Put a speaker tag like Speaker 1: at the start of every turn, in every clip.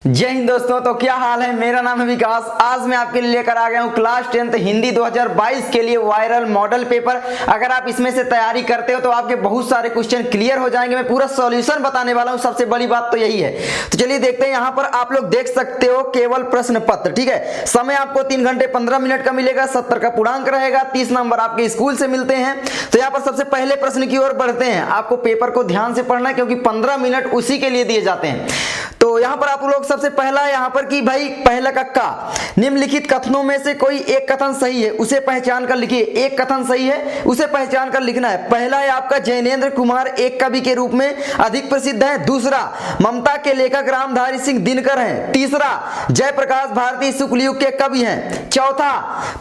Speaker 1: जय हिंद दोस्तों। तो क्या हाल है, मेरा नाम है विकास। आज मैं आपके लिए लेकर आ गया हूँ क्लास 10th हिंदी 2022 के लिए वायरल मॉडल पेपर। अगर आप इसमें से तैयारी करते हो तो आपके बहुत सारे क्वेश्चन क्लियर हो जाएंगे। मैं पूरा सॉल्यूशन बताने वाला हूँ, सबसे बड़ी बात तो यही है। तो चलिए देखते हैं। यहाँ पर आप लोग देख सकते हो केवल प्रश्न पत्र, ठीक है। समय आपको 3 घंटे 15 मिनट का मिलेगा, 70 का पूर्णांक रहेगा, 30 नंबर आपके स्कूल से मिलते हैं। तो यहाँ पर सबसे पहले प्रश्न की ओर बढ़ते हैं। आपको पेपर को ध्यान से पढ़ना है क्योंकि 15 मिनट उसी के लिए दिए जाते हैं। तो यहाँ पर आप लोग सबसे पहला यहाँ पर कि भाई पहला कक्का, निम्नलिखित कथनों में से कोई एक कथन सही है, उसे पहचान कर लिखिए। एक कथन सही है, उसे पहचान कर लिखना है। पहला है आपका जैनेन्द्र कुमार एक कवि के रूप में अधिक प्रसिद्ध है। दूसरा, ममता के लेखक रामधारी सिंह दिनकर हैं। तीसरा, जयप्रकाश भारती शुक्ल युग के कवि हैं। चौथा,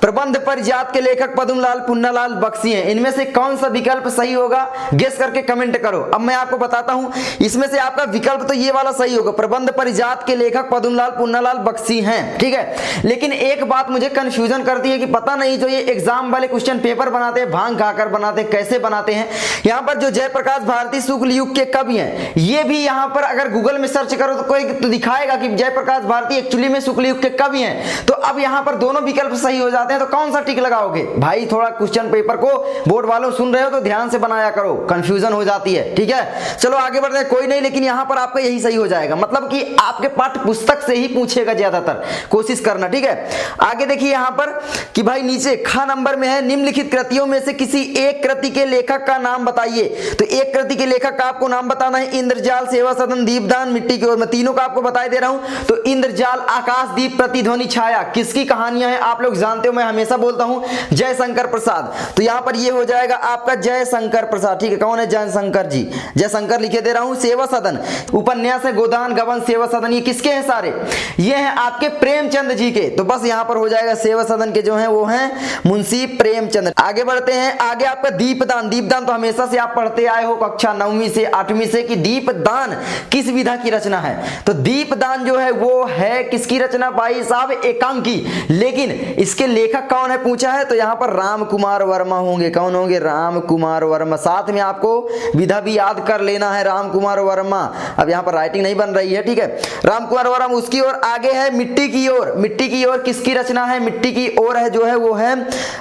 Speaker 1: प्रबंध परिजात के लेखक पद्मलाल पुन्नालाल बख्शी हैं। इनमें से कौन सा विकल्प सही होगा, गेस करके कमेंट करो। अब मैं आपको बताता हूं, इसमें से आपका विकल्प तो ये वाला सही होगा, प्रबंध परिजात के लेखक पद्मलाल पुन्नालाल बख्शी हैं, ठीक है। लेकिन एक बात मुझे कंफ्यूजन करती है कि पता नहीं जो ये एग्जाम वाले क्वेश्चन पेपर बनाते हैं, भांग खाकर बनाते हैं, कैसे बनाते हैं। यहाँ पर जो जयप्रकाश भारती शुक्ल युग के कवि हैं, ये भी यहाँ पर अगर गूगल में सर्च करो तो कोई तो दिखाएगा कि जयप्रकाश भारती एक्चुअली में शुक्ल युग के कवि हैं। तो अब यहाँ पर दोनों विकल्प सही हो जाते हैं, तो कौन सा टिक लगाओगे भाई? थोड़ा क्वेश्चन पेपर को बोर्ड वालों सुन रहे हो तो ध्यान से बनाया करो, कंफ्यूजन हो जाती है, ठीक है। चलो आगे बढ़ते हैं। कोई नहीं, लेकिन यहाँ पर आपका यही सही हो जाएगा, मतलब कि आपके पाठ्य पुस्तक से ही पूछेगा ज्यादातर, कोशिश करना, ठीक है। आगे देखिए यहाँ पर कि भाई नीचे ख नंबर में है, निम्नलिखित कृतियों में से किसी एक कृति के लेखक का नाम बताइए। तो एक कृति के लेखक का आपको नाम बताना है। इंद्रजाल, सेवा सदन, दीपदान, मिट्टी की ओर। मैं तीनों का आपको बता दे रहा हूं। तो इंद्रजाल, आकाशदीप, प्रतिध्वनि, छाया, किसकी कहानियां हैं आप लोग जानते हो, मैं हमेशा बोलता हूं जयशंकर प्रसाद। तो यहां पर ये हो जाएगा आपका जयशंकर प्रसाद, ठीक है। कौन है? जयशंकर जी, जयशंकर लिखे दे रहा हूं। सेवा सदन उपन्यास है, गोदान, गबन, सेवा सदन, ये किसके हैं सारे? ये हैं आपके प्रेमचंद जी के। तो बस यहां पर हो जाएगा सेवा सदन के जो हैं वो हैं मुंशी प्रेमचंद। आगे बढ़ते हैं। आगे आपका दीपदान। दीपदान तो हमेशा से आप पढ़ते आए हो कक्षा 9वीं से 8वीं से कि दीपदान किस विधा की रचना है। तो दीपदान जो है वो है किसकी रचना भाई साहब? एकांकी। लेकिन इसके लेखक कौन है पूछा है, तो यहां पर राम कुमार वर्मा होंगे। कौन होंगे? राम कुमार वर्मा। साथ में आपको विधा भी याद कर लेना है, राम कुमार वर्मा। अब यहां पर राइटिंग नहीं बन रही है, ठीक है। राम कुमार वर्मा। उसकी ओर आगे है मिट्टी की ओर। मिट्टी की ओर किसकी रचना है? मिट्टी की ओर है जो है वो है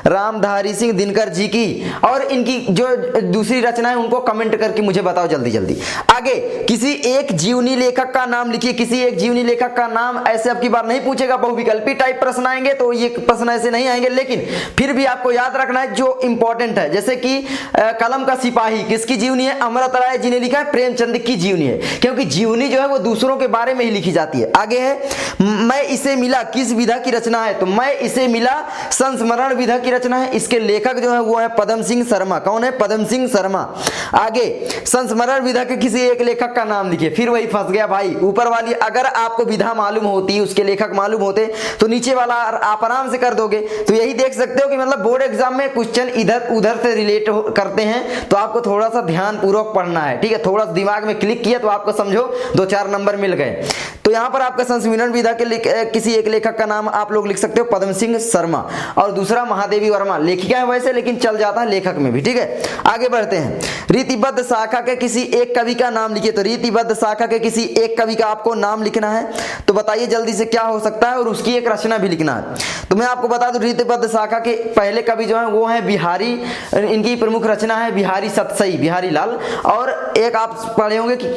Speaker 1: रामधारी सिंह दिनकर जी की। और इनकी जो दूसरी रचना है उनको कमेंट करके मुझे बताओ जल्दी जल्दी। आगे किसी एक जीवनी लेखक का नाम लिखिए। किसी एक जीवनी लेखक का नाम ऐसे अब की बार नहीं पूछेगा, बहुविकल्पी टाइप प्रश्न आएंगे तो ये प्रश्न ऐसे नहीं आएंगे, लेकिन फिर भी आपको याद रखना है जो इंपॉर्टेंट है। जैसे कि कलम का सिपाही किसकी जीवनी है? अमृत राय जी ने लिखा है, प्रेमचंद की जीवनी है, क्योंकि जीवनी जो है वो दूसरों के बारे में ही लिखी जाती है। आगे है मैं इसे मिला, किस विधा की रचना है? तो मैं इसे मिला संस्मरण विधा की रचना है। इसके लेखक जो है वो है पदम सिंह शर्मा। कौन है? पदम सिंह शर्मा। आगे संस्मरण विधा के किसी एक लेखक का नाम लिखिए। फिर वही फंस गया भाई, ऊपर वाली अगर आपको विधा मालूम होती, उसके लेखक मालूम होते तो नीचे वाला आप आराम से कर दोगे। तो यही देख सकते हो कि मतलब बोर्ड एग्जाम में क्वेश्चन इधर उधर से रिलेट करते हैं, तो आपको थोड़ा सा ध्यान पूर्वक पढ़ना है, ठीक है। थोड़ा दिमाग में क्लिक किया तो आपको समझो 2-4 नंबर मिल गए। तो यहाँ पर आपका संस्मरण विधा के किसी एक लेखक का नाम आप लोग लिख सकते हो पदम सिंह शर्मा, और दूसरा महादेवी वर्मा। लेखिका है वैसे, लेकिन चल जाता है लेखक में भी, ठीक है। आगे बढ़ते हैं। रीतिबद्ध शाखा के किसी एक कवि का नाम लिखिए। तो रीतिबद्ध शाखा के किसी एक कवि का आपको नाम लिखना है। तो बताइए जल्दी से क्या हो सकता है, और उसकी एक रचना भी लिखना है। तो मैं आपको बता दूं रीतिबद्ध शाखा के पहले कवि जो है वो है बिहारी, इनकी प्रमुख रचना है बिहारी सतसई, बिहारी लाल। और एक आप पढ़े होंगे कि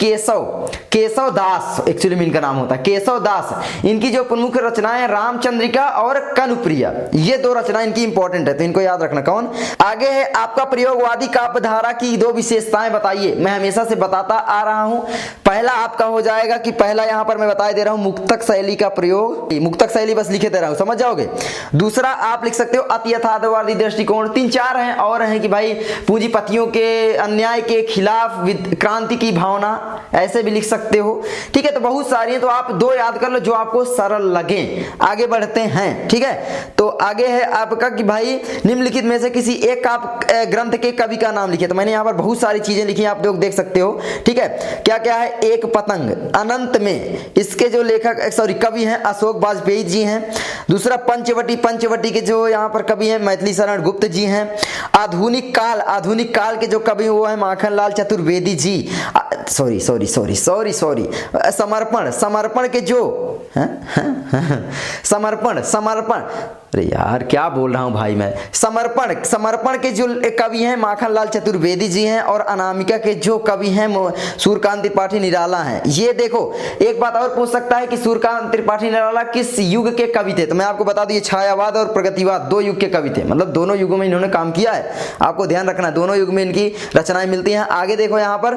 Speaker 1: केशव दास, एक्चुअली में इनका नाम होता है केशव दास। इनकी जो प्रमुख रचनाएं रामचंद्रिका और कनुप्रिया, ये 2 रचनाएं इनकी इंपॉर्टेंट है, तो इनको याद रखना। कौन? आगे है आपका प्रयोगवादी काव्यधारा की 2 विशेषताएं बताइए। मैं हमेशा से बताता आ रहा हूं। पहला आपका हो जाएगा कि पहला यहां पर मैं बता दे रहा हूं मुक्तक शैली का प्रयोग, मुक्तक शैली बस लिखे दे रहा हूं, समझ जाओगे। दूसरा आप लिख सकते हो अति यथार्थवादी दृष्टिकोण। 3-4 हैं और हैं कि भाई पूंजीपतियों के अन्याय के खिलाफ क्रांति की भावना, ऐसे भी लिख सकते हो, ठीक है। तो बहुत सारी हैं, तो आप 2 याद कर लो जो आपको सरल लगे। आगे बढ़ते हैं, ठीक है। तो आगे है आपका कि भाई निम्नलिखित में से किसी एक आप ग्रंथ के कवि का नाम लिखिए। तो मैंने यहाँ पर बहुत सारी चीजें लिखी हैं, आप लोग देख सकते हो, ठीक है। क्या क्या है? एक पतंग, अनंत में, इसके जो लेखक कवि हैं अशोक वाजपेयी जी हैं। दूसरा पंचवटी, पंचवटी के जो यहाँ पर कवि हैं मैथिली शरण गुप्त जी हैं। आधुनिक काल के जो कवि वो है माखनलाल चतुर्वेदी जी। सॉरी समर्पण के जो समर्पण अरे यार क्या बोल रहा हूं भाई मैं। समर्पण के जो कवि हैं माखनलाल चतुर्वेदी जी हैं और अनामिका के जो कवि हैं सूर्यकांत त्रिपाठी निराला हैं। ये देखो एक बात और पूछ सकता है कि सूर्यकांत त्रिपाठी निराला किस युग के कवि थे, तो मैं आपको बता दूं ये छायावाद और प्रगतिवाद 2 युग के कवि थे, मतलब दोनों युगों में इन्होंने काम किया है। आपको ध्यान रखना है दोनों युग में इनकी रचनाएं मिलती हैं। आगे देखो यहाँ पर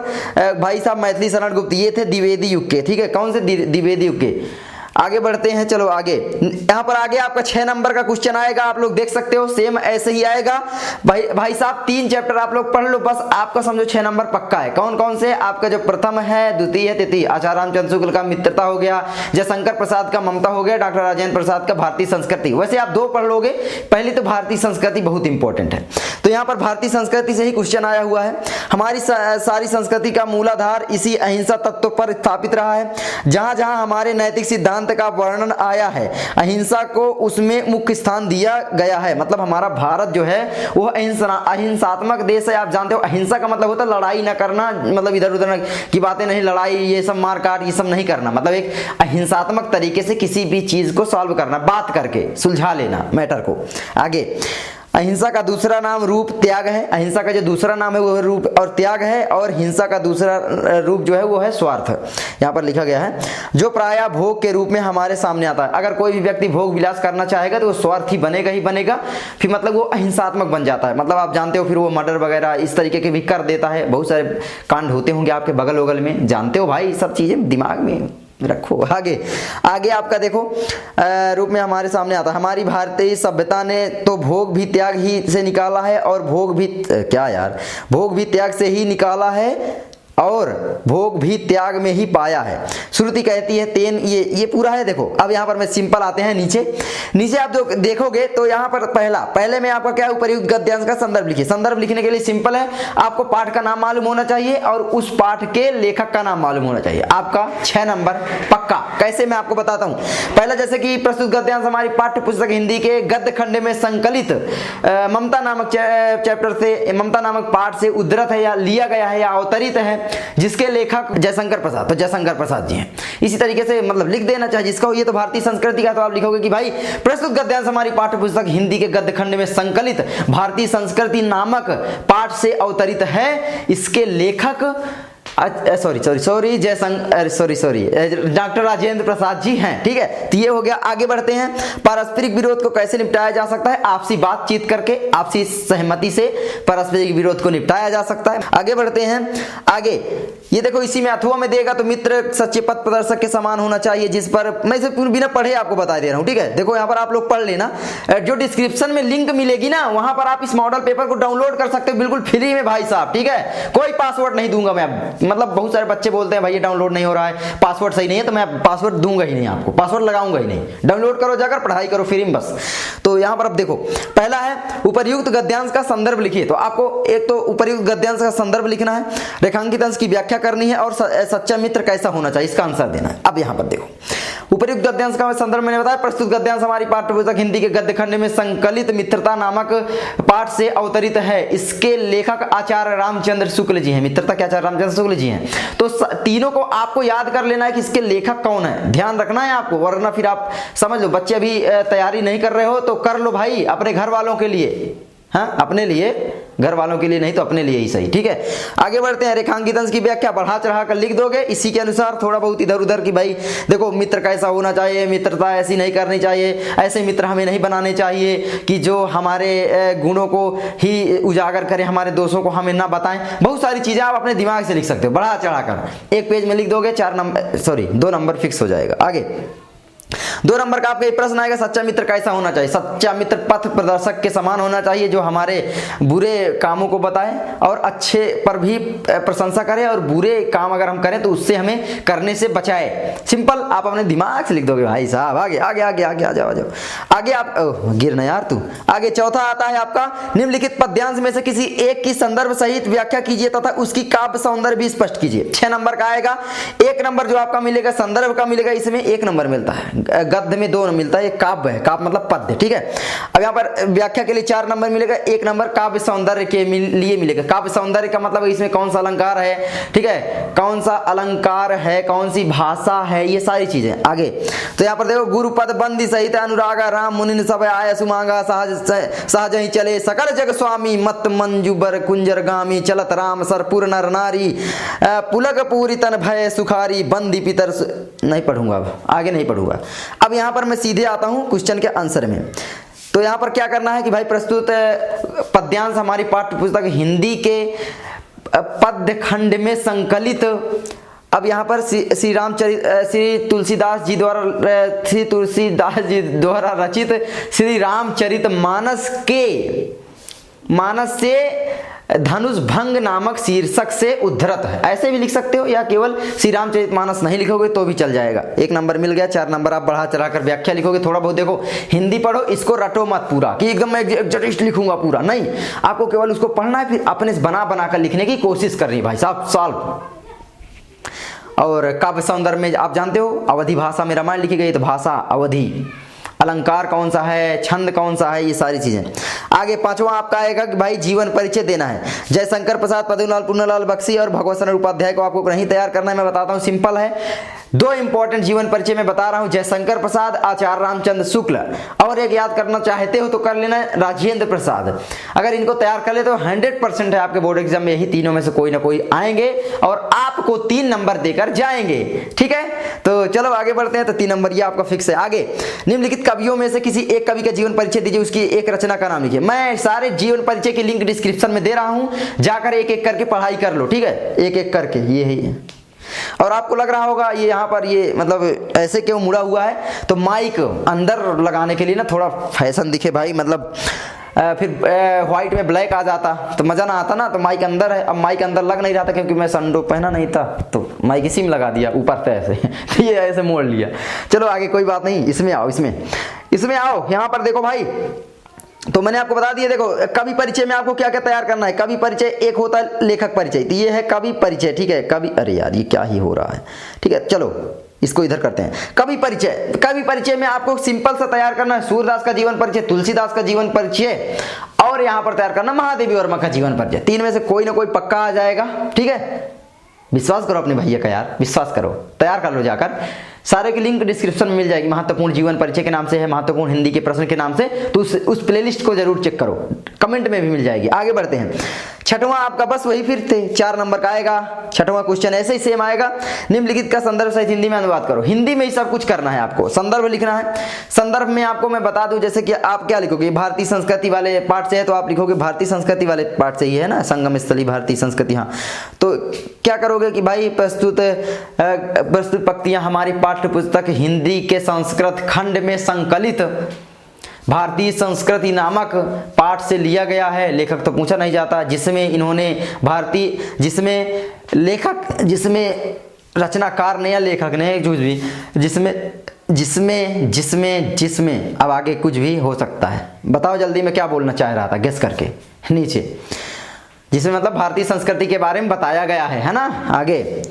Speaker 1: भाई साहब मैथिली शरण गुप्त ये थे द्विवेदी युग के, ठीक है, कौन से द्विवेदी युग के। आगे बढ़ते हैं, चलो आगे। यहाँ पर आगे आपका 6 नंबर का क्वेश्चन आएगा, आप लोग देख सकते हो सेम ऐसे ही आएगा। भाई साहब 3 चैप्टर आप लोग पढ़ लो बस, आपका समझो 6 नंबर पक्का है। कौन कौन से, आपका जो प्रथम है, द्वितीय है, तृतीय। आचार्य रामचंद्र शुक्ल का मित्रता हो गया, जयशंकर प्रसाद का ममता हो गया, डॉक्टर राजेंद्र प्रसाद का भारतीय संस्कृति। वैसे आप 2 पढ़ लोगे, पहली तो भारतीय संस्कृति बहुत इंपॉर्टेंट है, तो यहाँ पर भारतीय संस्कृति से ही क्वेश्चन आया हुआ है। हमारी सारी संस्कृति का मूलाधार इसी अहिंसा तत्व पर स्थापित रहा है। जहां जहां हमारे नैतिक सिद्धांत का वर्णन आया है अहिंसा को उसमें मुख्य स्थान दिया गया है। मतलब हमारा भारत जो है वो अहिंसात्मक देश है। आप जानते हो अहिंसा का मतलब होता है लड़ाई ना करना, मतलब इधर उधर की बातें नहीं, लड़ाई ये सब मारकाट ये सब नहीं करना, मतलब एक अहिंसात्मक तरीके से किसी भी चीज को सॉल्व करना, बात करके सुलझा लेना मैटर को। आगे अहिंसा का दूसरा नाम रूप त्याग है। अहिंसा का जो दूसरा नाम है वो रूप और त्याग है, और हिंसा का दूसरा रूप जो है वो है स्वार्थ। यहाँ पर लिखा गया है जो प्रायः भोग के रूप में हमारे सामने आता है। अगर कोई भी व्यक्ति भोग विलास करना चाहेगा तो वो स्वार्थी बनेगा ही बनेगा, फिर मतलब वो अहिंसात्मक बन जाता है। मतलब आप जानते हो फिर वो मर्डर वगैरह इस तरीके के भी कर देता है। बहुत सारे कांड होते होंगे आपके बगल वगल में, जानते हो भाई, सब चीजें दिमाग में रखो। आगे आपका देखो रूप में हमारे सामने आता है। हमारी भारतीय सभ्यता ने तो भोग भी त्याग ही से निकाला है, और भोग भी त्याग से ही निकाला है, और भोग भी त्याग में ही पाया है। श्रुति कहती है तेन, ये पूरा है। देखो अब यहाँ पर मैं सिंपल आते हैं नीचे आप जो देखोगे तो यहाँ पर पहले में आपका क्या है, उपर्युक्त गद्यांश का संदर्भ लिखिए। संदर्भ लिखने के लिए सिंपल है, आपको पाठ का नाम मालूम होना चाहिए और उस पाठ के लेखक का नाम मालूम होना चाहिए। आपका 6 नंबर पक्का। कैसे मैं आपको बताता हूँ। पहला जैसे कि प्रस्तुत गद्यांश हमारी पाठ्य पुस्तक हिंदी के गद्य खंड में संकलित ममता नामक चैप्टर से, ममता नामक पाठ से उद्धृत है या लिया गया है या अवतरित है, जिसके लेखक जयशंकर प्रसाद, तो जयशंकर प्रसाद जी हैं। इसी तरीके से मतलब लिख देना चाहिए जिसका ये तो भारतीय संस्कृति का, तो आप लिखोगे कि भाई प्रस्तुत गद्यांश हमारी पाठ्य पुस्तक हिंदी के गद्य खंड में संकलित भारतीय संस्कृति नामक पाठ से अवतरित है। इसके लेखक सॉरी डॉक्टर राजेंद्र प्रसाद जी हैं। ठीक है, तो ये हो गया। आगे बढ़ते हैं। पारस्परिक विरोध को कैसे निपटाया जा सकता है, आपसी बातचीत करके, आपसी सहमति से पारस्परिक विरोध को निपटाया जा सकता है। आगे बढ़ते हैं। आगे ये देखो इसी में अथवा में देगा तो मित्र सच्चे पथ प्रदर्शक के समान होना चाहिए, जिस पर मैं इसे बिना पढ़े आपको बता दे रहा हूं। ठीक है, देखो यहाँ पर आप लोग पढ़ लेना, जो डिस्क्रिप्शन में लिंक मिलेगी ना वहां पर आप इस मॉडल पेपर को डाउनलोड कर सकते हो बिल्कुल फ्री में भाई साहब। ठीक है, कोई पासवर्ड नहीं दूंगा मैं। मतलब बहुत सारे बच्चे बोलते हैं भाई ये डाउनलोड नहीं हो रहा है, पासवर्ड सही नहीं है, तो मैं पासवर्ड दूंगा ही नहीं, आपको पासवर्ड लगाऊंगा ही नहीं। डाउनलोड करो जाकर, पढ़ाई करो फ्री में बस। तो यहाँ पर अब देखो पहला है उपर्युक्त गद्यांश का संदर्भ लिखिए। तो आपको एक तो उपर्युक्त गद्यांश का संदर्भ लिखना है, रेखांकित अंश की व्याख्या करनी है और सच्चा मित्र कैसा होना चाहिए इसका आंसर देना है। अब यहाँ पर देखो उपर्युक्त गद्यांश का संदर्भ मैंने बताया, प्रस्तुत गद्यांश हमारी पाठ्य पुस्तक हिंदी के गद्य खंड में संकलित मित्रता नामक पाठ से अवतरित है। इसके लेखक आचार्य रामचंद्र शुक्ल जी हैं। मित्रता के आचार्य रामचंद्र शुक्ल जी हैं। तो तीनों को आपको याद कर लेना है कि इसके लेखक कौन है, ध्यान रखना है आपको, वरना फिर आप समझ लो बच्चे अभी तैयारी नहीं कर रहे हो तो कर लो भाई अपने घर वालों के लिए, हाँ अपने लिए, घर वालों के लिए नहीं तो अपने लिए ही सही। ठीक है, आगे बढ़ते हैं। रेखांकित अंश की व्याख्या बढ़ा चढ़ा कर लिख दोगे, इसी के अनुसार थोड़ा बहुत इधर उधर की भाई देखो मित्र कैसा होना चाहिए, मित्रता ऐसी नहीं करनी चाहिए, ऐसे मित्र हमें नहीं बनाने चाहिए कि जो हमारे गुणों को ही उजागर करें, हमारे दोषों को हमें ना बताएं। बहुत सारी चीजें आप अपने दिमाग से लिख सकते हो, बढ़ा चढ़ा कर एक पेज में लिख दोगे, 2 नंबर फिक्स हो जाएगा। आगे 2 नंबर का आपका प्रश्न आएगा, सच्चा मित्र कैसा होना चाहिए। सच्चा मित्र पथ प्रदर्शक के समान होना चाहिए, जो हमारे बुरे कामों को बताए और अच्छे पर भी प्रशंसा करे, और बुरे काम अगर हम करें तो उससे हमें करने से बचाए। सिंपल, आप अपने दिमाग से लिख दोगे भाई साहब। आगे आगे आगे आगे आ जाओ आगे आप गिरना यार तू। आगे चौथा आता है आपका, निम्नलिखित पद्यांश में से किसी एक की संदर्भ सहित व्याख्या कीजिए तथा उसकी काव्य सौंदर्य भी स्पष्ट कीजिए। 6 नंबर का आएगा। 1 नंबर जो आपका मिलेगा संदर्भ का मिलेगा, इसमें 1 नंबर मिलता है। गद्य में 2 मिलता है, एक काव्य है, काव्य मतलब पद्य, ठीक है। अब यहाँ पर व्याख्या के लिए 4 नंबर मिलेगा, 1 नंबर काव्य सौंदर्य के लिए मिलेगा। काव्य सौंदर्य का मतलब इसमें कौन सा अलंकार है, ठीक है, कौन सा अलंकार है, कौन सी भाषा है, ये सारी चीजें। आगे तो यहाँ पर देखो, गुरुपद बंदी सहित अनुरागा राम मुनि सब आय सुमांगा सहज ही चले सकल जग स्वामी मत मंजुबर कुंजर गामी चलत राम सरपुर नर नारी पुलक पूरी तन भय सुखारी बंदी पितर नहीं पढ़ूंगा, अब आगे नहीं पढ़ूंगा। अब यहाँ पर मैं सीधे आता हूँ क्वेश्चन के आंसर में। तो यहाँ पर क्या करना है कि भाई प्रस्तुत पद्यांश हमारी पाठ्य पुस्तक हिंदी के पद्य खंड में संकलित। अब यहाँ पर श्री तुलसीदास जी द्वारा रचित श्री रामचरित मानस से धनुष भंग नामक शीर्षक से उद्धृत है, ऐसे भी लिख सकते हो, या केवल श्री रामचरित मानस नहीं लिखोगे तो भी चल जाएगा। 1 नंबर मिल गया, 4 नंबर आप बढ़ा चढ़ाकर व्याख्या लिखोगे। थोड़ा बहुत देखो हिंदी पढ़ो, इसको रटो मत पूरा कि एकदम मैं एग्जैक्ट लिखूंगा पूरा, नहीं, आपको केवल उसको पढ़ना है, फिर अपने से बना कर लिखने की कोशिश करनी है भाई साहब, सॉल्व। और काव्य सौंदर्य में आप जानते हो अवधि भाषा में रामायण लिखी गई, तो भाषा अवधि, अलंकार कौन सा है, छंद कौन सा है, ये सारी चीजें। आगे 5वां आपका आएगा कि भाई जीवन परिचय देना है। जयशंकर प्रसाद, पद्मलाल पुन्नालाल बख्शी और भगवत शरण उपाध्याय को आपको नहीं तैयार करना है, मैं बताता हूँ, सिंपल है। 2 इंपॉर्टेंट जीवन परिचय मैं बता रहा हूँ, जयशंकर प्रसाद, आचार्य रामचंद्र शुक्ल, और एक याद करना चाहते हो तो कर लेना राजेंद्र प्रसाद। अगर इनको तैयार कर ले तो 100% है आपके बोर्ड एग्जाम में यही तीनों में से कोई ना कोई आएंगे और आपको 3 नंबर देकर जाएंगे, ठीक है। तो चलो आगे बढ़ते हैं। तो 3 नंबर ये आपका फिक्स है। आगे निम्नलिखित कवियों में से किसी एक कवि का जीवन परिचय दीजिए, उसकी एक रचना का नाम लिखिए। मैं सारे जीवन परिचय की लिंक डिस्क्रिप्शन में दे रहा हूं, जाकर एक एक करके पढ़ाई कर लो, ठीक है, एक एक करके। ये है, और आपको लग रहा होगा ये यहाँ पर ये मतलब ऐसे क्यों मुड़ा हुआ है, तो माइक अंदर लगाने के लिए ना थोड़ा फैशन दिखे भाई, मतलब फिर व्हाइट में ब्लैक आ जाता तो मजा ना आता ना, तो माइक अंदर है। अब माइक अंदर लग नहीं रहा था क्योंकि मैं सनडो पहना नहीं था, तो माइक इसी में लगा दिया ऊपर पे ऐसे तो ये ऐसे मोड़ लिया। चलो आगे कोई बात नहीं, इसमें आओ, इसमें आओ। यहाँ पर देखो भाई, तो मैंने आपको बता दिया, देखो कवि परिचय में आपको क्या क्या तैयार करना है। कवि परिचय एक होता है लेखक परिचय, तो ये है कवि परिचय, ठीक है। कवि, अरे यार ये क्या ही हो रहा है, ठीक है, चलो इसको इधर करते हैं। कवि परिचय, कवि परिचय में आपको सिंपल सा तैयार करना है सूरदास का जीवन परिचय, तुलसीदास का जीवन परिचय, और यहाँ पर तैयार करना महादेवी वर्मा का जीवन परिचय। 3 में से कोई ना कोई पक्का आ जाएगा, ठीक है। विश्वास करो अपने भैया का यार, विश्वास करो, तैयार कर लो जाकर। सारे की लिंक डिस्क्रिप्शन में मिल जाएगी, महत्वपूर्ण जीवन परिचय के नाम से है, महत्वपूर्ण हिंदी के प्रश्न के नाम से, तो उस प्लेलिस्ट को जरूर चेक करो, कमेंट में भी मिल जाएगी। आगे बढ़ते हैं। 6वां आपका बस वही फिर थे 4 नंबर का आएगा। 6वां क्वेश्चन ऐसे ही सेम आएगा, निम्नलिखित का संदर्भ सहित हिंदी में अनुवाद करो। हिंदी में ही सब कुछ करना है आपको, संदर्भ लिखना है। संदर्भ में आपको मैं बता दूं, जैसे कि आप क्या लिखोगे, भारतीय संस्कृति वाले पार्ट से है तो आप लिखोगे भारतीय संस्कृति वाले पार्ट से ही है ना, संगम स्थली भारतीय संस्कृति। हाँ, तो क्या करोगे कि भाई प्रस्तुत पंक्तियां हमारी पाठ्य पुस्तक हिंदी के संस्कृत खंड में संकलित भारतीय संस्कृति नामक पाठ से लिया गया है। लेखक तो पूछा नहीं जाता, जिसमें इन्होंने जिसमें रचनाकार ने या लेखक ने जो भी जिसमें अब आगे कुछ भी हो सकता है। बताओ जल्दी मैं क्या बोलना चाह रहा था, गेस करके नीचे। जिसमें मतलब भारतीय संस्कृति के बारे में बताया गया है ना। आगे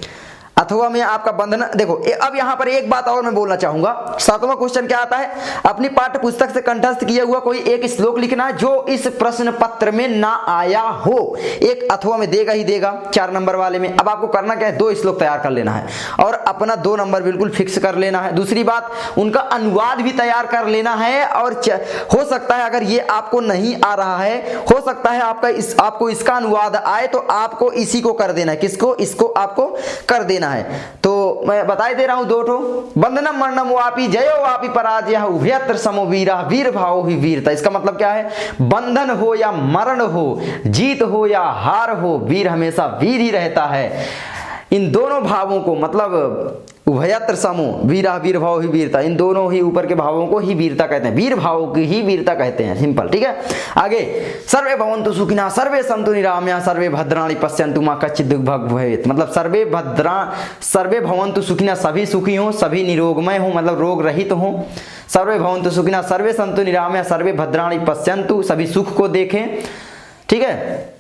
Speaker 1: अथवा में आपका बंधन, देखो अब यहाँ पर एक बात और मैं बोलना चाहूंगा। 7वां क्वेश्चन क्या आता है, अपनी पाठ्य पुस्तक से कंठस्थ किया हुआ कोई एक श्लोक लिखना है जो इस प्रश्न पत्र में ना आया हो। एक अथवा में देगा ही देगा 4 नंबर वाले में। अब आपको करना क्या है, 2 श्लोक तैयार कर लेना है और अपना 2 नंबर बिल्कुल फिक्स कर लेना है। दूसरी बात, उनका अनुवाद भी तैयार कर लेना है। और हो सकता है अगर ये आपको नहीं आ रहा है, हो सकता है आपको इसका अनुवाद आए तो आपको इसी को कर देना है। किसको? इसको आपको कर देना है। तो मैं बताई दे रहा हूं 2 ठो। बंधनम मरणम वापी जयो वापी पराजय उभयत्र समो वीरा वीर भाव ही वीरता। इसका मतलब क्या है, बंधन हो या मरण हो, जीत हो या हार हो, वीर हमेशा वीर ही रहता है। इन दोनों भावों को मतलब उभयत्र समो वीरा वीर भाव ही वीरता, इन दोनों ही ऊपर के भावों को ही वीरता कहते हैं, वीर भावों की ही वीरता कहते हैं। सिंपल, ठीक है। आगे सर्वे भवन्तु सुखिनः सर्वे सन्तु निरामया सर्वे भद्राणि पश्यन्तु मा कश्चित् दुर्भग भवेत्। मतलब सर्वे भवन्तु सुखिनः, सभी सुखी हों, सभी निरोगमय हों, मतलब रोग रहित हों। सर्वे भवन्तु सुखिनः सर्वे सन्तु निरामया सर्वे भद्राणि पश्यन्तु, सभी सुख को देखें, ठीक है।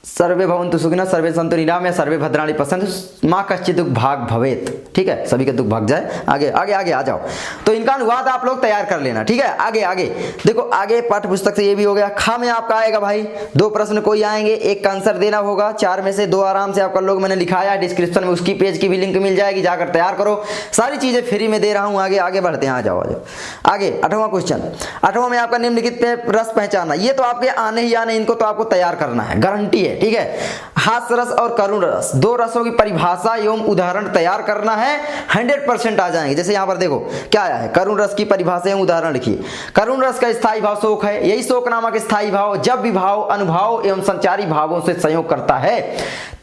Speaker 1: सर्वे भवन्तु सुखिनः, सर्वे सन्तु निरामया, सर्वे भद्राणि पश्यन्तु मा कश्चित् दुःख भाग भवेत्। ठीक है, सभी का दुख भाग जाए। आगे आगे आगे आ जाओ। तो इनका अनुवाद आप लोग तैयार कर लेना। ठीक है, आगे आगे देखो, आगे पाठ्य पुस्तक से ये भी हो गया। खा में आपका आएगा भाई 2 प्रश्न कोई आएंगे, एक का आंसर देना होगा। 4 में से 2 आराम से आप कर लोग, मैंने लिखाया है डिस्क्रिप्शन में, उसकी पेज की भी लिंक मिल जाएगी, जाकर तैयार करो। सारी चीजें फ्री में दे रहा हूँ। आगे आगे बढ़ते हैं, आ जाओ आ जाओ आगे। 8वां क्वेश्चन, 8वां में आपका निम्नलिखित में रस पहचानना। ये तो आपके आने ही आने, इनको तो आपको तैयार करना है, गारंटी है। ठीक है, हास्य रस और करुण रस, 2 रसों की परिभाषा एवं उदाहरण तैयार करना है, 100% आ जाएंगे। जैसे यहाँ पर देखो क्या आया है, करुण रस की परिभाषा एवं उदाहरण लिखिए। करुण रस का स्थायी भाव शोक है। यही शोक नामक स्थायी भाव जब विभाव, अनुभाव एवं संचारी भावों से संयोग करता है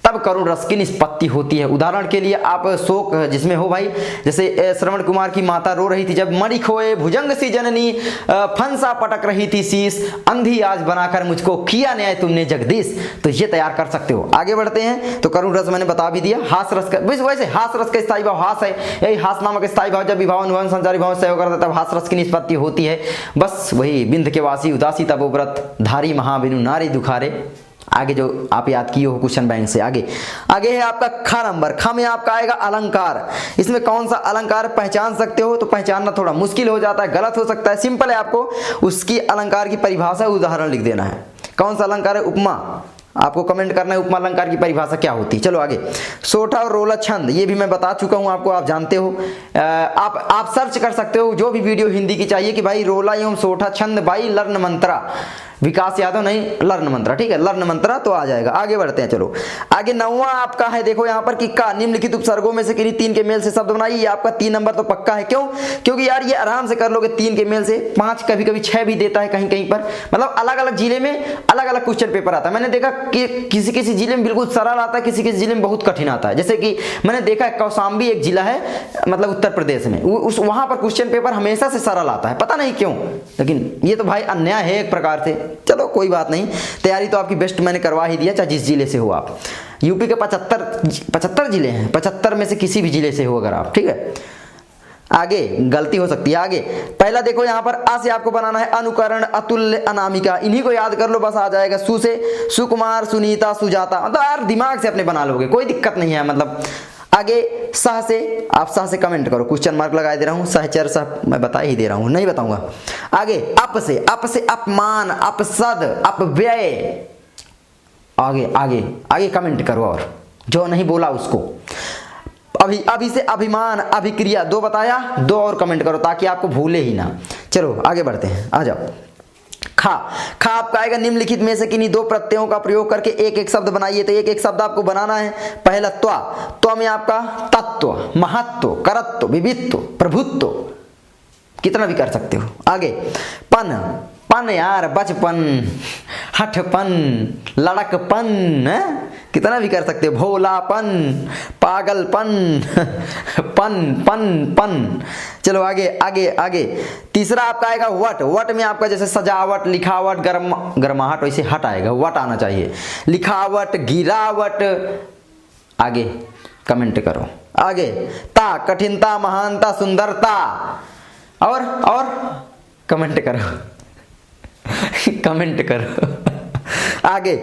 Speaker 1: तब करुण रस की निष्पत्ति होती है। उदाहरण के लिए आप शोक जिसमें हो भाई, जैसे श्रवण कुमार की माता रो रही थी जब, मणि खोए भुजंग सी जननी, फंसा पटक रही थी शीश, अंधी आज बनाकर मुझको किया न्याय तुमने जगदीश। तो ये तैयार कर सकते हो। आगे बढ़ते हैं। तो करुण रस मैंने बता भी दिया। हास रस का, वैसे हास रस का स्थायी भाव हास है। यही हास नामक स्थायी भाव जब विभाव, अनुभाव, संचारी भाव से सहयोग करता है तब हास रस की निष्पत्ति होती है। बस वही बिंद के वासी उदासी तब व्रत धारी महाबिनु नारी दुखारे। आगे जो आप याद किए हो क्वेश्चन बैंक से। आगे आगे है आपका खा नंबर। खा में आपका आएगा अलंकार। इसमें कौन सा अलंकार पहचान सकते हो? तो पहचानना थोड़ा मुश्किल हो जाता है, गलत हो सकता है। सिंपल है, आपको उसकी अलंकार की परिभाषा उदाहरण लिख देना है। कौन सा अलंकार है? उपमा। आपको कमेंट करना है उपमा अलंकार की परिभाषा क्या होती है। चलो आगे। सोठा और रोला छंद, ये भी मैं बता चुका हूं आपको, आप जानते हो। आप सर्च कर सकते हो, जो भी वीडियो हिंदी की चाहिए कि भाई रोला एवं सोठा छंद बाई लर्ण मंत्रा, विकास यादव नहीं, लर्ण मंत्रा। ठीक है, लर्ण मंत्रा तो आ जाएगा। आगे बढ़ते हैं। चलो आगे 9वां आपका है, देखो यहाँ पर कि का निम्नलिखित उपसर्गों में से किन्हीं 3 के मेल से शब्द बनाइए। ये आपका 3 नंबर तो पक्का है। क्यों? क्योंकि यार ये आराम से कर लोगे 3 के मेल से। 5 कभी कभी 6 भी देता है कहीं कहीं पर, मतलब अलग अलग जिले में अलग अलग क्वेश्चन पेपर आता है। मैंने देखा कि किसी किसी जिले में बिल्कुल सरल आता है, किसी किसी जिले में बहुत कठिन आता है। जैसे कि मैंने देखा कौशाम्बी एक जिला है, मतलब उत्तर प्रदेश में, उस वहां पर क्वेश्चन पेपर हमेशा से सरल आता है, पता नहीं क्यों, लेकिन ये तो भाई अन्याय है एक प्रकार से। चलो कोई बात नहीं, तैयारी तो आपकी बेस्ट मैंने करवा ही दिया, चाहे जिस जिले से हो आप। यूपी के 75 जिले हैं, 75 में से किसी भी जिले से हो अगर आप। ठीक है, आगे गलती हो सकती है। आगे पहला देखो यहाँ पर आ से आपको बनाना है अनुकरण, अतुल्य, अनामिका। इन्हीं को याद कर लो, बस आ जाएगा। सु से सुकुमार, सुनीता, सुजाता। मतलब यार दिमाग से अपने बना लोगे, कोई दिक्कत नहीं है। मतलब आगे सह से, आप सह से कमेंट करो, क्वेश्चन मार्क लगा दे रहा हूं। सहचर सह मैं बता ही दे रहा हूं, नहीं बताऊंगा। आगे अप से अपमान, अपसद, अपव्यय। आगे आगे आगे कमेंट करो, और जो नहीं बोला उसको। अभी से अभिमान, अभिक्रिया, 2 बताया, 2 और कमेंट करो ताकि आपको भूले ही ना। चलो आगे बढ़ते हैं, आ जाओ। खा आपका आएगा निम्नलिखित में से किन्हीं 2 प्रत्ययों का प्रयोग करके एक एक शब्द बनाइए। तो एक एक शब्द आपको बनाना है। पहला त्वा में आपका तत्व, महत्व, करत्व, विवित्व, प्रभुत्व, कितना भी कर सकते हो। आगे पन यार, बचपन, हठपन, लड़कपन, कितना भी कर सकते हो। भोलापन, पागलपन, पन। चलो आगे आगे आगे। तीसरा आपका आएगा वट में आपका जैसे सजावट, लिखावट, गर्माहट, वैसे हट आएगा, वट आना चाहिए। लिखावट, गिरावट। आगे कमेंट करो। आगे ता कठिनता, महानता, सुंदरता। और कमेंट करो कमेंट करो। आगे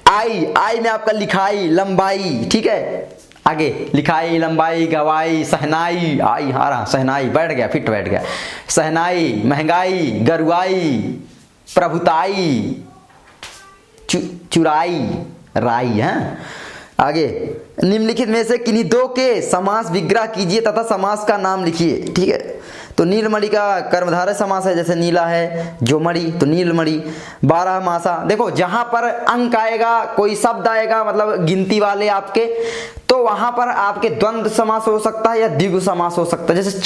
Speaker 1: आई में आपका लिखाई, लंबाई। ठीक है, आगे लिखाई, लंबाई, गवाई, सहनाई। आई हारा सहनाई, बैठ गया, फिट बैठ गया। सहनाई, महंगाई, गरुआई, प्रभुताई, चुराई, राई है। आगे निम्नलिखित में से किन्हीं 2 के समास विग्रह कीजिए तथा समास का नाम लिखिए। ठीक है, तो नीलमणि का कर्मधारय समास है, जैसे नीला है, जो मणि तो नीलमणि। 12 मासा, देखो जहां पर अंक आएगा, कोई शब्द आएगा मतलब गिनती वाले आपके, तो वहां पर आपके द्वंद्व समास हो सकता है या द्विगु समास हो सकता है। जैसे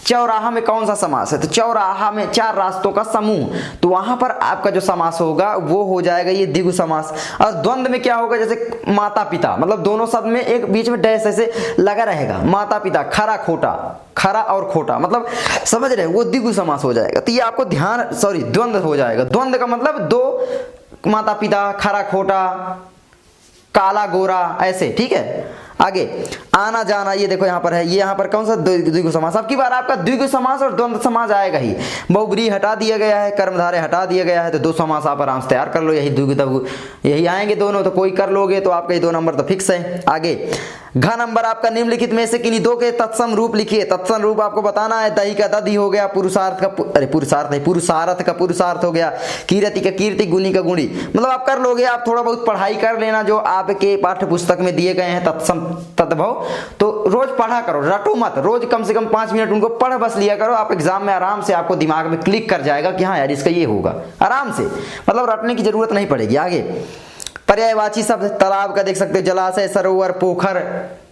Speaker 1: चौराहा में कौन सा समास है? तो चौराहा में 4 रास्तों का समूह, तो वहां पर आपका जो समास होगा वो हो जाएगा ये द्विगु समास। और द्वंद्व में क्या होगा? जैसे माता पिता, मतलब दोनों शब्द में एक बीच में डैश ऐसे लगा रहेगा। माता पिता, खरा खोटा, खरा और खोटा, मतलब समझ रहे, वो द्विगु समास हो जाएगा। तो ये आपको द्वंद्व हो जाएगा। द्वंद्व का मतलब 2 माता पिता, खरा खोटा, काला गोरा, ऐसे। ठीक है, आगे आना जाना, ये देखो यहाँ पर है, ये यहाँ पर कौन सा द्विगु समास, अब की बार आपका द्विगु समास और द्वंद्व समास आएगा ही। बहुब्रीहि हटा दिया गया है, कर्मधारय हटा दिया गया है, तो 2 समास आप आराम से तैयार कर लो, यही द्विगु तविगु यही आएंगे दोनों, तो कोई कर लोगे तो आपका ये 2 नंबर तो फिक्स है। आगे घ नंबर आपका निम्नलिखित में से किन्हीं 2 के तत्सम रूप लिखिए। तत्सम रूप आपको बताना है, दही का दधि हो गया, पुरुषार्थ का पुरुषार्थ नहीं, पुरुषार्थ का पुरुषार्थ हो गया, कीर्ति का कीर्ति, गुणी का गुणी, मतलब आप कर लोगे। आप थोड़ा बहुत पढ़ाई कर लेना जो आपके पाठ्य पुस्तक में दिए गए हैं तत्सम तद्भव, तो रोज पढ़ा करो, रटो मत, रोज कम से कम 5 मिनट उनको पढ़ बस लिया करो। आप एग्जाम में आराम से आपको दिमाग में क्लिक कर जाएगा कि हाँ यार इसका ये होगा, आराम से, मतलब रटने की जरूरत नहीं पड़ेगी। आगे पर्यायवाची शब्द, तालाब का देख सकते हो, जलाशय, सरोवर, पोखर,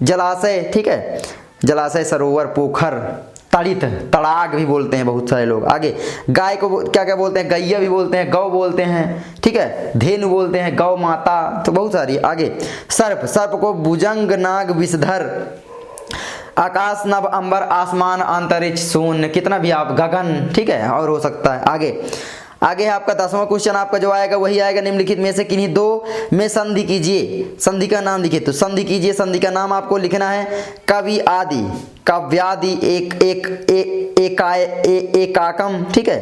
Speaker 1: जलाशय, ठीक है, जलाशय, सरोवर, पोखर, तड़ित, तड़ाग भी बोलते हैं बहुत सारे लोग। आगे गाय को क्या क्या बोलते हैं, गैया भी बोलते हैं, गौ बोलते हैं, ठीक है, धेनु बोलते हैं, गौ माता, तो बहुत सारी। आगे सर्प, सर्प को भुजंग, नाग, विषधर, आकाश, नभ, अंबर, आसमान, अंतरिक्ष, शून्य, कितना भी आप, गगन, ठीक है, और हो सकता है। आगे है आपका 10वां क्वेश्चन, आपका जो आएगा वही आएगा, निम्नलिखित में से किन्हीं 2 में संधि कीजिए। संधि का नाम लिखिए, तो संधि कीजिए, संधि का नाम आपको लिखना है कवि आदि, काव्यादि, एकाकम, ठीक है,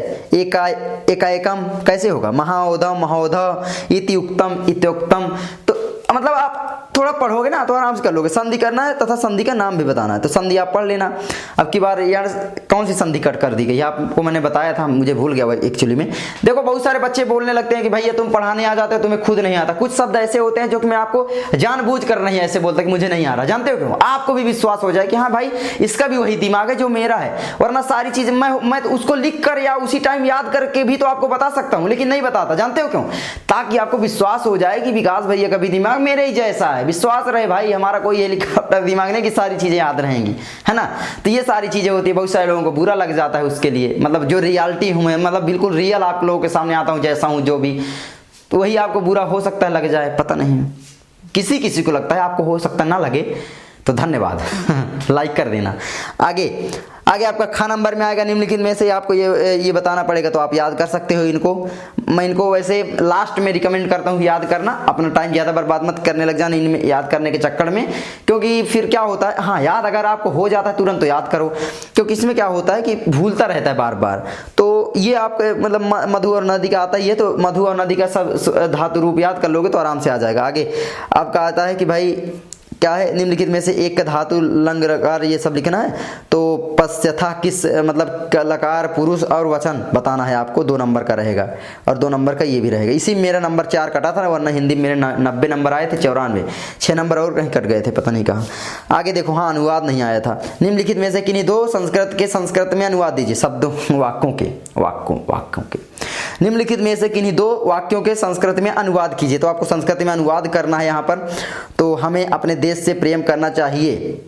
Speaker 1: एकाएकम कैसे होगा, महाओधव, महोधव, इत्युक्तम, इत्युक्तम, तो मतलब आप थोड़ा पढ़ोगे ना तो आराम से कर लोगे। संधि करना है तथा संधि का नाम भी बताना है, तो संधि आप पढ़ लेना। अब की बार यार कौन सी संधि कट कर दी गई आपको, मैंने बताया था, मुझे भूल गया एक्चुअली में। देखो बहुत सारे बच्चे बोलने लगते हैं कि भैया तुम पढ़ाने आ जाते हो, तुम्हें खुद नहीं आता। कुछ शब्द ऐसे होते हैं जो कि मैं आपको जानबूझ कर नहीं ऐसे बोलता कि मुझे नहीं आ रहा, जानते हो क्यों, आपको भी विश्वास हो जाए कि हाँ भाई इसका भी वही दिमाग है जो मेरा है, वरना सारी चीजें मैं तो उसको लिख कर या उसी टाइम याद करके भी तो आपको बता सकता हूँ, लेकिन नहीं बताता, जानते हो क्यों, ताकि आपको विश्वास हो जाए कि विकास भैया का भी दिमाग मेरे ही जैसा है, विश्वास रहे भाई हमारा कोई हेलीकॉप्टर दिमाग नहीं कि सारी चीजें याद रहेंगी, है ना। तो ये सारी चीजें होती है, बहुत सारे लोगों को बुरा लग जाता है उसके लिए, मतलब जो रियलिटी हूं मैं, मतलब बिल्कुल रियल आप लोगों के सामने आता हूं जैसा हूं जो भी, तो वही आपको बुरा हो सकता है लग जाए, पता नहीं, किसी किसी को लगता है, आपको हो सकता है ना लगे, तो धन्यवाद लाइक कर देना। आगे आपका ख नंबर में आएगा, निम्नलिखित में से आपको ये बताना पड़ेगा, तो आप याद कर सकते हो इनको। मैं इनको वैसे लास्ट में रिकमेंड करता हूँ याद करना, अपना टाइम ज़्यादा बर्बाद मत करने लग जाना इनमें याद करने के चक्कर में, क्योंकि फिर क्या होता है, हाँ याद अगर आपको हो जाता है तुरंत तो याद करो, क्योंकि इसमें क्या होता है कि भूलता रहता है बार बार। तो ये आपके मतलब मधु और नदी का आता ही है, तो मधु और नदी का सब धातु रूप याद कर लोगे तो आराम से आ जाएगा। आगे आपका आता है कि भाई क्या है, निम्नलिखित में से एक का धातु लंग लकार ये सब लिखना है, तो पश्यथा किस मतलब लकार पुरुष और वचन बताना है आपको, 2 नंबर का रहेगा, और 2 नंबर का ये भी रहेगा। इसी मेरा नंबर 4 कटा था ना, वरना हिंदी मेरे 90 नंबर आए थे, 94, 6 नंबर और कहीं कट गए थे, पता नहीं कहाँ। आगे देखो, हाँ अनुवाद नहीं आया था, निम्नलिखित में से किन्हीं 2 संस्कृत के संस्कृत में अनुवाद दीजिए, शब्दों वाक्यों के निम्नलिखित में से किन्हीं 2 वाक्यों के संस्कृत में अनुवाद कीजिए। तो आपको संस्कृत में अनुवाद करना है यहाँ पर, तो हमें अपने देश से प्रेम करना चाहिए।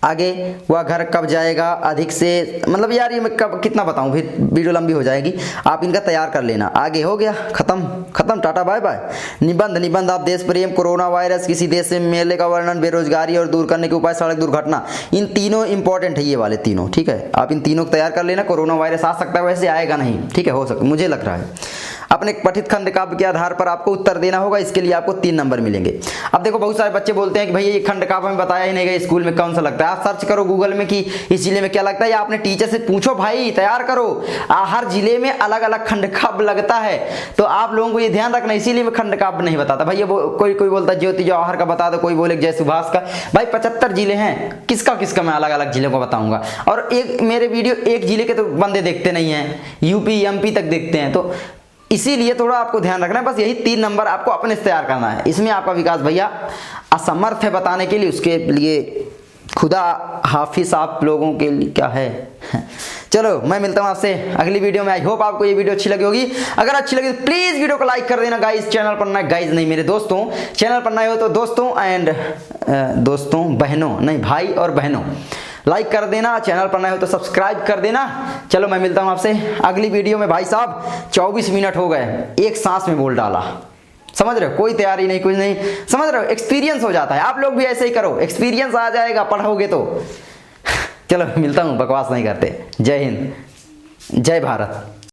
Speaker 1: आगे वह घर कब जाएगा, अधिक से, मतलब यार ये मैं कब कितना बताऊं, फिर वीडियो लंबी हो जाएगी, आप इनका तैयार कर लेना। आगे हो गया, खत्म, टाटा बाय बाय। निबंध आप देश प्रेम, कोरोना वायरस, किसी देश से मेले का वर्णन, बेरोजगारी और दूर करने के उपाय, सड़क दुर्घटना, इन तीनों इंपॉर्टेंट है, ये वाले तीनों, ठीक है, आप इन तीनों को तैयार कर लेना। कोरोना वायरस आ सकता है, वैसे आएगा नहीं, ठीक है, हो सकता मुझे लग रहा है। अपने पठित खंड काव्य के आधार पर आपको उत्तर देना होगा, इसके लिए आपको 3 नंबर मिलेंगे। अब देखो बहुत सारे बच्चे बोलते हैं कि भैया ये खंड काव्य में बताया ही नहीं गया, स्कूल में कौन सा लगता है। आप सर्च करो गूगल में कि इस जिले में क्या लगता है, या अपने टीचर से पूछो, भाई तैयार करो, हर जिले में अलग अलग खंड काव्य लगता है, तो आप लोगों को ये ध्यान रखना, इसीलिए मैं खंड काव्य नहीं बताता। भैया कोई बोलता है ज्योति जवाहर का बता दो, कोई बोले जय सुभाष का, भाई 75 जिले हैं, किसका मैं अलग अलग जिलों को बताऊंगा। और एक मेरे वीडियो एक जिले के तो बंदे देखते नहीं है, यूपी एमपी तक देखते हैं, तो इसीलिए थोड़ा आपको ध्यान रखना है। बस यही 3 नंबर आपको अपने से तैयार करना है। इसमें आपका विकास भैया असमर्थ है बताने के लिए, उसके लिए खुदा हाफिज आप लोगों के लिए क्या है। चलो मैं मिलता हूँ आपसे अगली वीडियो में। आई होप आपको ये वीडियो अच्छी लगी होगी। अगर अच्छी लगी तो प्लीज वीडियो को लाइक कर देना गाइस। चैनल पर नए गाइस नहीं मेरे दोस्तों, चैनल पर नए हो तो दोस्तों एंड दोस्तों बहनों नहीं भाई और बहनों लाइक कर देना, चैनल पर नए हो तो सब्सक्राइब कर देना। चलो मैं मिलता हूं आपसे अगली वीडियो में। भाई साहब 24 मिनट हो गए, एक सांस में बोल डाला, समझ रहे हो, कोई तैयारी नहीं कुछ नहीं, समझ रहे हो, एक्सपीरियंस हो जाता है। आप लोग भी ऐसे ही करो, एक्सपीरियंस आ जाएगा पढ़ोगे तो। चलो मिलता हूं, बकवास नहीं करते। जय हिंद, जय भारत।